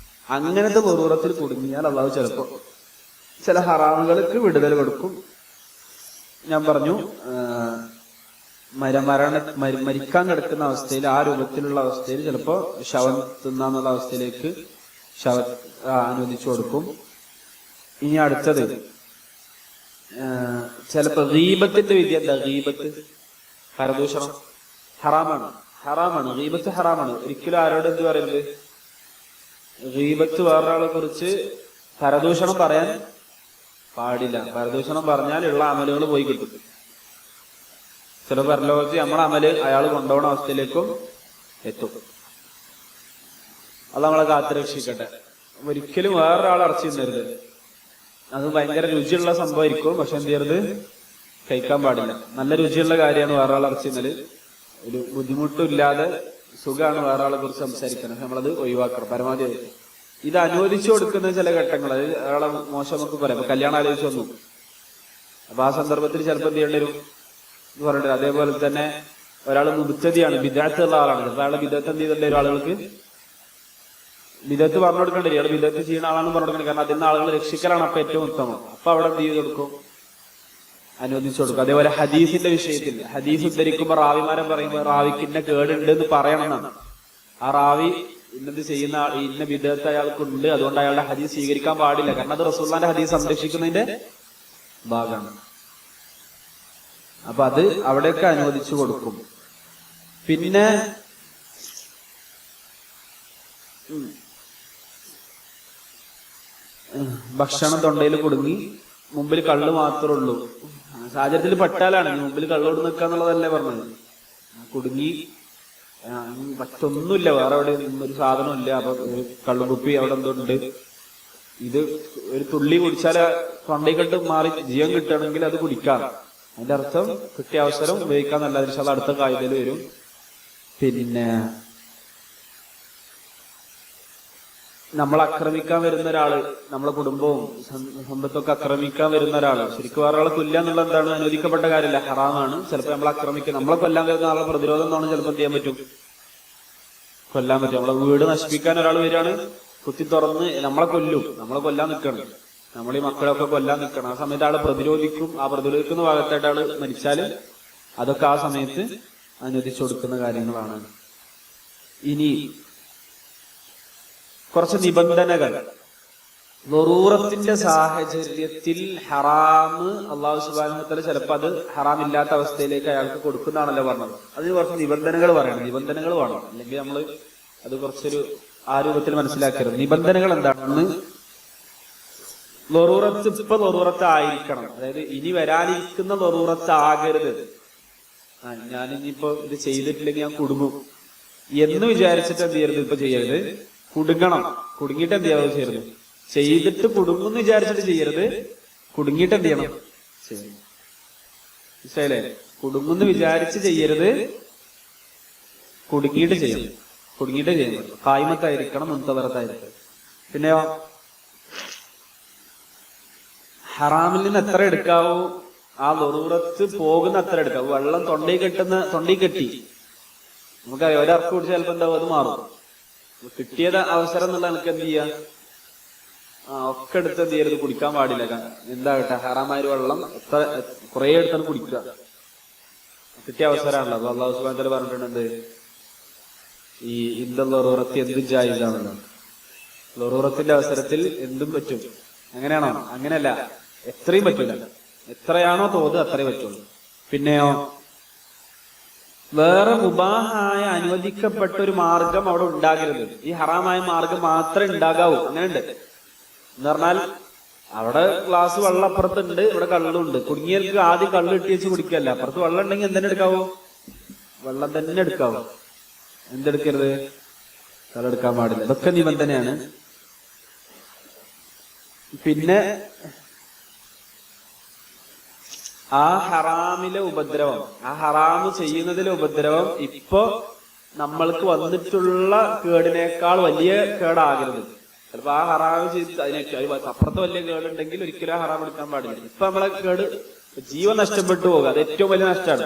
അങ്ങനത്തെ ലറൂറത്തിൽ കുടുങ്ങിയാൽ അള്ളാഹു ചിലപ്പോ ചില ഹറാമുകൾക്ക് വിടുതൽ കൊടുക്കും. ഞാൻ പറഞ്ഞു, മരിക്കാൻ കിടക്കുന്ന അവസ്ഥയിൽ, ആ രൂപത്തിലുള്ള അവസ്ഥയിൽ ചിലപ്പോ ശവം തിന്നാന്നുള്ള അവസ്ഥയിലേക്ക് അനുവദിച്ചു കൊടുക്കും. ഇനി അടുത്തത് ചിലപ്പോ ഗീബത്തിന്റെ വിദ്യ എന്താ, ഗീബത്ത്, പരദൂഷണം ഹറാമാണ്, ഗീബത്ത് ഹറാമാണ്. ഒരിക്കലും ആരോട് എന്ത് പറയുന്നത്, ഗീബത്ത് വേറൊരാളെ കുറിച്ച് പരദൂഷണം പറയാൻ പാടില്ല. പരദൂഷണം പറഞ്ഞാൽ ഉള്ള അമലുകൾ പോയി കിട്ടും. ചില പരലോകത്ത് നമ്മളെ അമല് അയാൾ കൊണ്ടുപോകുന്ന അവസ്ഥയിലേക്കും എത്തും. അത് നമ്മളെ കാത്തുരക്ഷിക്കട്ടെ. ഒരിക്കലും വേറൊരാൾ ഇറച്ചി തിന്നരുത്. അത് ഭയങ്കര രുചിയുള്ള സംഭവമായിരിക്കും, പക്ഷെ എന്ത് ചെയ്യരുത്, കഴിക്കാൻ പാടില്ല. നല്ല രുചിയുള്ള കാര്യമാണ് വേറൊരാൾ ഇറച്ചി തിന്നല്, ഒരു ബുദ്ധിമുട്ടില്ലാതെ സുഖമാണ് വേറൊരാളെ കുറിച്ച് സംസാരിക്കണം. നമ്മളത് ഒഴിവാക്കണം പരമാവധി. ഇത് അനുവദിച്ചു കൊടുക്കുന്ന ചില ഘട്ടങ്ങൾ, അത് ഒരാളെ മോശം നമുക്ക് പറയാം. അപ്പൊ കല്യാണം ആലോചിച്ച് വന്നു, അപ്പൊ ആ സന്ദർഭത്തിൽ ചിലപ്പോൾ എന്ത് ചെയ്യേണ്ടി വരും എന്ന് പറഞ്ഞിട്ട്. അതേപോലെ തന്നെ ഒരാൾ മുബ്തദിയാണ്, ബിദഅത്ത് ഉള്ള ആളാണ്, അപ്പൊ അയാളെ ബിദഅത്ത് എന്ത് ചെയ്തിട്ടുണ്ട്, ആളുകൾക്ക് ബിദഅത്ത് പറഞ്ഞു കൊടുക്കേണ്ടി വരും. അയാൾ ബിദഅത്ത് ചെയ്യുന്ന ആളാണെന്ന് പറഞ്ഞു കൊടുക്കണം. കാരണം അതിന് ആളുകൾ രക്ഷിക്കലാണ് അപ്പൊ ഏറ്റവും ഉത്തമം. അപ്പൊ അവിടെ എന്ത് ചെയ്ത് കൊടുക്കും, അനുവദിച്ചു കൊടുക്കും. അതേപോലെ ഹദീസിന്റെ വിഷയത്തിൽ, ഹദീസ് ഉദ്ധരിക്കുമ്പോൾ റാവിമാരെ പറയുമ്പോൾ റാവിക്ക് ഇന്ന കേടുണ്ട് എന്ന് പറയണം എന്നാണ്. ആ റാവി ഇന്നത് ചെയ്യുന്ന ഇന്ന ബിദഅത്ത് അയാൾക്കുണ്ട്, അതുകൊണ്ട് അയാളുടെ ഹദീസ് സ്വീകരിക്കാൻ പാടില്ല. കാരണം അത് റസൂലുള്ളാഹിന്റെ ഹദീസ് സംരക്ഷിക്കുന്നതിന്റെ ഭാഗമാണ്. അപ്പൊ അത് അവിടെയൊക്കെ അനുവദിച്ചു കൊടുക്കും. പിന്നെ ഭക്ഷണം തൊണ്ടയിൽ കുടുങ്ങി, മുമ്പിൽ കള്ള് മാത്രമേ ഉള്ളൂ, സാഹചര്യത്തിൽ പെട്ടാലാണ്. മുമ്പിൽ കള്ളോട് നിൽക്കുക എന്നുള്ളതല്ലേ പറഞ്ഞത്. കുടുങ്ങി മറ്റൊന്നുമില്ല, വേറെ അവിടെ ഒരു സാധനമില്ല, അപ്പൊ കള്ളുകുപ്പി അവിടെ എന്തുണ്ട്, ഇത് ഒരു തുള്ളി കുടിച്ചാൽ തൊണ്ടയിൽക്കെട്ട് മാറി ജീവൻ കിട്ടണമെങ്കിൽ അത് കുടിക്കാം. അതിന്റെ അർത്ഥം കിട്ടിയ അവസരം ഉപയോഗിക്കാന്നല്ല. അത് അടുത്ത കായികയിൽ വരും. പിന്നെ നമ്മളെ ആക്രമിക്കാൻ വരുന്ന ഒരാള്, നമ്മളെ കുടുംബവും സമ്പത്തൊക്കെ ആക്രമിക്കാൻ വരുന്ന ഒരാള്, ശരിക്കും വേറെ ആളെ കൊല്ലുക എന്നുള്ള എന്താണ്, അനുവദിക്കപ്പെട്ട കാര്യമില്ല, ഹറാമാണ്. ചിലപ്പോൾ നമ്മളെ ആക്രമിക്കുക, നമ്മളെ കൊല്ലാൻ വരുന്ന ആളെ പ്രതിരോധം എന്നാണ് ചിലപ്പോൾ ചെയ്യാൻ പറ്റും, കൊല്ലാൻ പറ്റും. നമ്മളെ വീട് നശിപ്പിക്കാൻ ഒരാൾ വരികയാണ്, കുത്തി തുറന്ന് നമ്മളെ കൊല്ലും, നമ്മളെ കൊല്ലാൻ നിൽക്കണം, നമ്മൾ ഈ മക്കളെയൊക്കെ കൊല്ലാൻ നിൽക്കണം. ആ സമയത്ത് ആളെ പ്രതിരോധിക്കും. ആ പ്രതിരോധിക്കുന്ന ഭാഗത്തായിട്ട് ആള് മരിച്ചാല് അതൊക്കെ ആ സമയത്ത് അനുവദിച്ചു കൊടുക്കുന്ന കാര്യങ്ങളാണ്. ഇനി കുറച്ച് നിബന്ധനകൾ. ലറൂറത്തിന്റെ സാഹചര്യത്തിൽ ഹറാമ് അള്ളാഹു സുബ്ഹാനഹു വ തആല ചിലപ്പോൾ അത് ഹറാമില്ലാത്ത അവസ്ഥയിലേക്ക് അയാൾക്ക് കൊടുക്കുന്നതാണല്ലോ പറഞ്ഞത്. അതിന് കുറച്ച് നിബന്ധനകൾ പറയണം, നിബന്ധനകൾ വേണം. അല്ലെങ്കിൽ നമ്മൾ അത് കുറച്ചൊരു ആ രൂപത്തിൽ മനസ്സിലാക്കരുത്. നിബന്ധനകൾ എന്താണെന്ന്, ലറൂറത്ത് ഇപ്പൊ ലറൂറത്ത് ആയിരിക്കണം, അതായത് ഇനി വരാനിരിക്കുന്ന ലറൂറത്ത് ആകരുത്. ഞാനിപ്പോ ഇത് ചെയ്തിട്ടില്ലെങ്കിൽ ഞാൻ കുടുങ്ങും എന്ന് വിചാരിച്ചിട്ട് എന്ത് ചെയ്യരുത്, ഇപ്പൊ ചെയ്യരുത്. കുടുങ്ങണം, കുടുങ്ങിയിട്ട് എന്ത് ചെയ്യാതെ ചെയ്യരുത്. ചെയ്തിട്ട് കുടുങ്ങുന്ന് വിചാരിച്ചിട്ട് ചെയ്യരുത്, കുടുങ്ങിയിട്ട് എന്ത് ചെയ്യണം, മനസ്സിലായില്ലേ? കുടുങ്ങുന്ന് വിചാരിച്ച് ചെയ്യരുത്, കുടുങ്ങിയിട്ട് ചെയ്യണം. കുടുങ്ങിയിട്ട് ചെയ്യണം. ഖായിമത്തായിരിക്കണം, മുൻതദറത്തായിരിക്കണം. പിന്നെയോ ഹറാമിൽ നിന്ന് എത്ര എടുക്കാവോ ആ ലറൂറത്ത് പോകുന്ന അത്ര എടുക്കാവൂ. വെള്ളം തൊണ്ടയിൽ കെട്ടി നമുക്കറിയാം, ഒരർക്ക് കുടിച്ച് ചിലപ്പോൾ എന്താവും, അത് മാറും. കിട്ടിയത് അവസരം എന്നുള്ള എനിക്ക് എന്ത് ചെയ്യാ, ഒക്കെ എടുത്ത് എന്ത് ചെയ്യരുത്, കുടിക്കാൻ പാടില്ല. എന്താകട്ടെ ഹറാമായ വെള്ളം എത്ര കുറെ എടുത്താണ് കുടിക്കുക. കിട്ടിയ അവസരമാണല്ലോ. അപ്പൊ അള്ളാഹു സുബ്ഹാനഹു വ തആല പറഞ്ഞിട്ടുണ്ട്, ഈ ഇന്ദുറത്തി എന്തും ജായിസാണല്ലോ. ലറൂറത്തിന്റെ അവസരത്തിൽ എന്തും പറ്റും. അങ്ങനെയാണോ? അങ്ങനെയല്ല, എത്രയും പറ്റൂല. എത്രയാണോ തോത് അത്രേ പറ്റുള്ളൂ. പിന്നെയോ വേറെ മുബാഹായ അനുവദിക്കപ്പെട്ട ഒരു മാർഗം അവിടെ ഉണ്ടാകരുത്. ഈ ഹറാമായ മാർഗം മാത്രമേ ഉണ്ടാകാവൂ. അങ്ങനെയുണ്ട് എന്ന് പറഞ്ഞാൽ അവിടെ ഗ്ലാസ് വെള്ളം അപ്പുറത്തുണ്ട്, ഇവിടെ കള്ളുണ്ട്. കുടുങ്ങിയവർക്ക് ആദ്യം കള്ള് ഇട്ടി വെച്ച് കുടിക്കല്ല. അപ്പുറത്ത് വെള്ളം ഉണ്ടെങ്കിൽ എന്തെന്നെ എടുക്കാവോ? വെള്ളം തന്നെ എടുക്കാവോ. എന്തെടുക്കരുത്? കള്ളെടുക്കാൻ പാടില്ല. ഇതൊക്കെ നിബന്ധനയാണ്. പിന്നെ ആ ഹറാമിലെ ഉപദ്രവം, ആ ഹറാമ് ചെയ്യുന്നതിലെ ഉപദ്രവം ഇപ്പൊ നമ്മൾക്ക് വന്നിട്ടുള്ള കേടിനേക്കാൾ വലിയ കേടാകരുത്. ചിലപ്പോ ആ ഹറാമ് ചെയ്ത് അതിനേക്കാൾ അപ്പുറത്ത് വലിയ കേടുണ്ടെങ്കിൽ ഒരിക്കലും ആ ഹറാം എടുക്കാൻ പാടില്ല. ഇപ്പൊ നമ്മളെ കേട് ജീവൻ നഷ്ടപ്പെട്ടു പോകുക, അത് ഏറ്റവും വലിയ നഷ്ടമാണ്.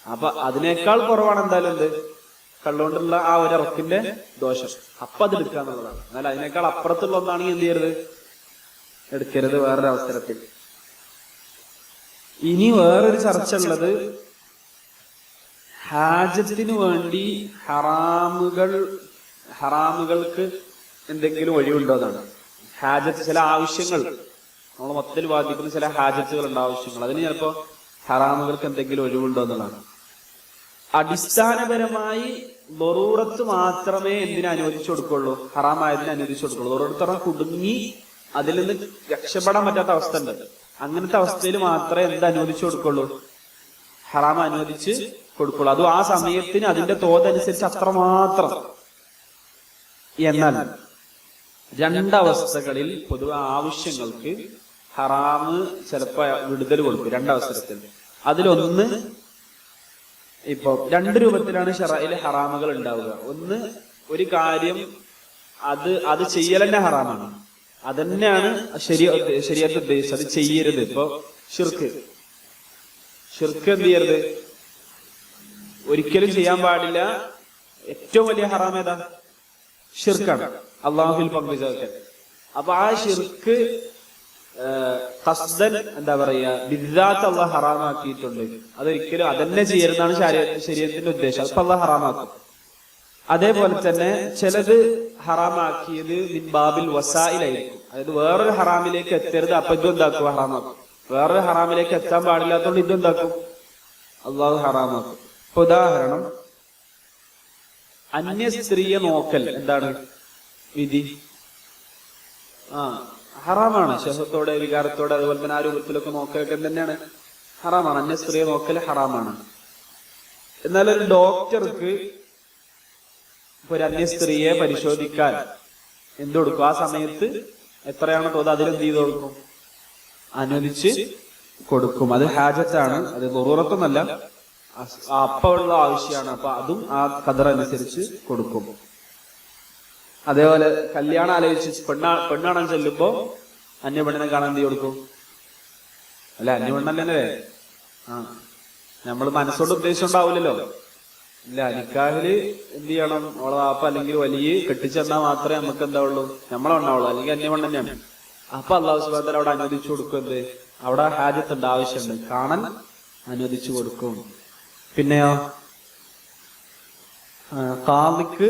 അപ്പൊ അതിനേക്കാൾ കുറവാണ് എന്തായാലും എന്ത് കള്ളുകൊണ്ടുള്ള ആ ഒരു ഇറക്കിന്റെ ദോഷം. അപ്പൊ അത് എടുക്കാന്നുള്ളതാണ്. എന്നാൽ അതിനേക്കാൾ അപ്പുറത്തുള്ള ഒന്നാണെങ്കിൽ എന്ത് ചെയ്യരുത്? എടുക്കരുത് വേറൊരു അവസരത്തിൽ. ഇനി വേറൊരു ചർച്ച ഉള്ളത് ഹാജത്തിന് വേണ്ടി ഹറാമുകൾക്ക് എന്തെങ്കിലും ഒഴിവുണ്ടോ എന്നാണ്. ഹാജത്ത്, ചില ആവശ്യങ്ങൾ നമ്മൾ മൊത്തത്തിൽ ബാധിക്കുന്ന ചില ഹാജത്തുകളുണ്ട്, ആവശ്യങ്ങൾ. അതിന് ചിലപ്പോ ഹറാമുകൾക്ക് എന്തെങ്കിലും ഒഴിവുണ്ടോ എന്നുള്ളതാണ്. അടിസ്ഥാനപരമായി ദറൂറത്ത് മാത്രമേ എന്തിനു അനുവദിച്ചു കൊടുക്കുള്ളൂ? ഹറാമായതിനെ അനുവദിച്ചു കൊടുക്കുള്ളൂ. ദറൂറത്ത് കുടുങ്ങി അതിൽ നിന്ന് രക്ഷപ്പെടാൻ പറ്റാത്ത അവസ്ഥ ഉണ്ട്. അങ്ങനത്തെ അവസ്ഥയിൽ മാത്രമേ എന്ത് അനുവദിച്ചു കൊടുക്കുള്ളൂ? ഹറാം അനുവദിച്ച് കൊടുക്കുള്ളൂ. അതും ആ സമയത്തിന് അതിന്റെ തോതനുസരിച്ച് അത്രമാത്രം. എന്നാൽ രണ്ടവസ്ഥകളിൽ പൊതുവെ ആവശ്യങ്ങൾക്ക് ഹറാമ് ചിലപ്പോ വിടുതൽ കൊടുക്കും. രണ്ടവസരത്തിൽ. അതിലൊന്ന്, ഇപ്പൊ രണ്ട് രൂപത്തിലാണ് ശറഇലെ ഹറാമുകൾ ഉണ്ടാവുക. ഒന്ന്, ഒരു കാര്യം അത് ചെയ്യൽ തന്നെ ഹറാമാണ്. അതന്നെയാണ് ശരീഅത്ത് ഉദ്ദേശിച്ചത്, അത് ചെയ്യരുത്. ഇപ്പൊ ഷിർക്ക് എന്ത് ചെയ്യരുത്? ഒരിക്കലും ചെയ്യാൻ പാടില്ല. ഏറ്റവും വലിയ ഹറാം ഏതാ? ഷിർക്കാണ്, അള്ളാഹുവിൽ പങ്കുചേർക്കൽ. അപ്പൊ ആ ഷിർക്ക് ഖസ്ദൻ എന്താ പറയാ, ബിദ്ദാത്ത് അള്ളാഹ് ഹറാമാക്കിയിട്ടുണ്ട്. അതൊരിക്കലും അതന്നെ ചെയ്യരുതെന്നാണ് ശരീഅത്തിന്റെ ഉദ്ദേശം. അപ്പൊ അള്ളാഹ് ഹറാമാക്കും. അതേപോലെ തന്നെ ചിലത് ഹറാമാക്കിയത് മിൻ ബാബിൽ വസായിലായിരിക്കും. അതായത് വേറൊരു ഹറാമിലേക്ക് എത്തരുത്, അപ്പൊ ഇതെന്താക്കും? ഹറാമാക്കും. വേറൊരു ഹറാമിലേക്ക് എത്താൻ പാടില്ലാത്തതുകൊണ്ട് ഇതെന്താക്കും? അള്ളാഹു ഹറാമാക്കും. ഇപ്പൊ ഉദാഹരണം, അന്യ സ്ത്രീയെ നോക്കൽ എന്താണ് വിധി? ഹറാമാണ്. ശഹത്തോടെ, വികാരത്തോടെ, അതുപോലെ തന്നെ ആ രൂപത്തിലൊക്കെ നോക്കലൊക്കെ തന്നെയാണ് ഹറാമാണ്. അന്യ സ്ത്രീയെ നോക്കൽ ഹറാമാണ്. എന്നാൽ ഒരു ഡോക്ടർക്ക് ഇപ്പൊ ഒരു അന്യ സ്ത്രീയെ പരിശോധിക്കാൻ എന്ത് കൊടുക്കും? ആ സമയത്ത് എത്രയാണോ തോന്നുന്നത് അതിലെന്ത് ചെയ്ത് കൊടുക്കും? അനുവദിച്ച് കൊടുക്കും. അത് ഹാജത്താണ്, അത് ദറൂറത്തൊന്നല്ല, അപ്പമുള്ള ആവശ്യമാണ്. അപ്പൊ അതും ആ ഖദർ അനുസരിച്ച് കൊടുക്കും. അതേപോലെ കല്യാണം ആലോചിച്ച് പെണ്ണാണാൻ ചെല്ലുമ്പോ അന്യപെണ്ണിനെ കാണാൻ എന്ത് കൊടുക്കും? അല്ല, അന്യപെണ്ണല്ലേ. നമ്മൾ മനസ്സോട് ഉദ്ദേശം ഉണ്ടാവില്ലല്ലോ. ഇല്ല, നിക്കാഹില് എന്ത് ചെയ്യണം? അവളെ വാപ്പ അല്ലെങ്കിൽ വലിയ കെട്ടിച്ചെന്നാ മാത്രമേ നമുക്ക് എന്താവുള്ളൂ? നമ്മളെ ഉണ്ടാവുള്ളൂ, അല്ലെങ്കിൽ അന്യപെണ്ണ് തന്നെയാണ്. അപ്പൊ അല്ലാഹു സുബ്ഹാനഹു വ തആല അവിടെ അനുവദിച്ചു കൊടുക്കും. എന്ത്? അവിടെ ഹാജത്തുണ്ട്, ആവശ്യമുണ്ട്, കാണാൻ അനുവദിച്ചു കൊടുക്കും. പിന്നെയോ ഖാദിക്ക്